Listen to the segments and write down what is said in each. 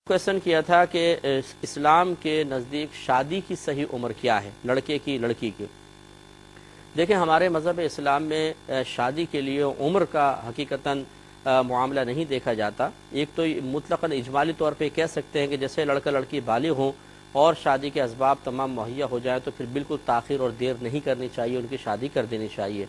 Question کیا تھا کہ اسلام کے نزدیک شادی کی صحیح عمر کیا ہے، لڑکے کی لڑکی کی۔ دیکھیں، ہمارے مذہب اسلام میں شادی کے لیے عمر کا حقیقتاً معاملہ نہیں دیکھا جاتا۔ ایک تو مطلقاً اجمالی طور پہ کہہ سکتے ہیں کہ جیسے لڑکا لڑکی بالغ ہوں اور شادی کے اسباب تمام مہیا ہو جائیں تو پھر بالکل تاخیر اور دیر نہیں کرنی چاہیے، ان کی شادی کر دینی چاہیے۔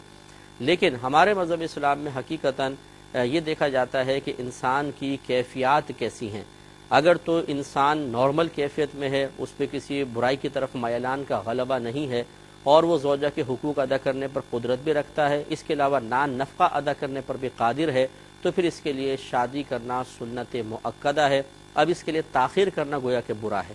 لیکن ہمارے مذہب اسلام میں حقیقتاً یہ دیکھا جاتا ہے کہ انسان کی کیفیات کیسی ہیں۔ اگر تو انسان نارمل کیفیت میں ہے، اس پہ کسی برائی کی طرف میلان کا غلبہ نہیں ہے اور وہ زوجہ کے حقوق ادا کرنے پر قدرت بھی رکھتا ہے، اس کے علاوہ نان نفقہ ادا کرنے پر بھی قادر ہے، تو پھر اس کے لیے شادی کرنا سنت مؤکدہ ہے۔ اب اس کے لیے تاخیر کرنا گویا کہ برا ہے۔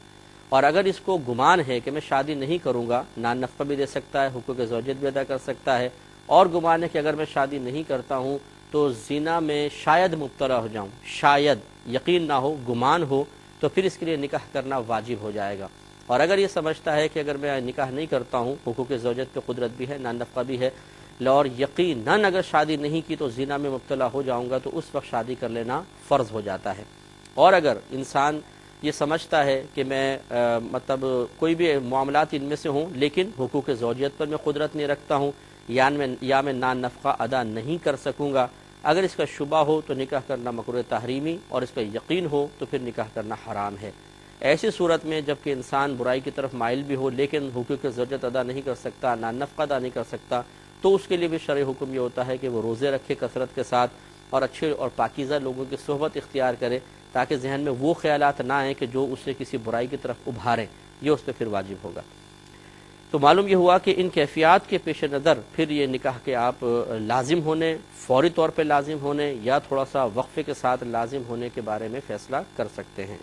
اور اگر اس کو گمان ہے کہ میں شادی نہیں کروں گا، نان نفقہ بھی دے سکتا ہے، حقوق زوجیت بھی ادا کر سکتا ہے، اور گمان ہے کہ اگر میں شادی نہیں کرتا ہوں تو زنا میں شاید مبتلا ہو جاؤں، شاید، یقین نہ ہو، گمان ہو، تو پھر اس کے لیے نکاح کرنا واجب ہو جائے گا۔ اور اگر یہ سمجھتا ہے کہ اگر میں نکاح نہیں کرتا ہوں، حقوق زوجیت پہ قدرت بھی ہے، نان نفقہ بھی ہے، اور یقیناً اگر شادی نہیں کی تو زنا میں مبتلا ہو جاؤں گا، تو اس وقت شادی کر لینا فرض ہو جاتا ہے۔ اور اگر انسان یہ سمجھتا ہے کہ میں مطلب کوئی بھی معاملات ان میں سے ہوں لیکن حقوق زوجیت پر میں قدرت نہیں رکھتا ہوں یا میں نان نفقہ ادا نہیں کر سکوں گا، اگر اس کا شبہ ہو تو نکاح کرنا مکروہ تحریمی، اور اس کا یقین ہو تو پھر نکاح کرنا حرام ہے۔ ایسی صورت میں جبکہ انسان برائی کی طرف مائل بھی ہو لیکن حقوق زوجیت ادا نہیں کر سکتا، نان نفقہ ادا نہیں کر سکتا، تو اس کے لیے بھی شرعی حکم یہ ہوتا ہے کہ وہ روزے رکھے کثرت کے ساتھ اور اچھے اور پاکیزہ لوگوں کی صحبت اختیار کرے، تاکہ ذہن میں وہ خیالات نہ آئیں کہ جو اسے کسی برائی کی طرف ابھاریں، یہ اس پہ پھر واجب ہوگا۔ تو معلوم یہ ہوا کہ ان کیفیات کے پیش نظر پھر یہ نکاح کے آپ لازم ہونے، فوری طور پہ لازم ہونے یا تھوڑا سا وقفے کے ساتھ لازم ہونے کے بارے میں فیصلہ کر سکتے ہیں۔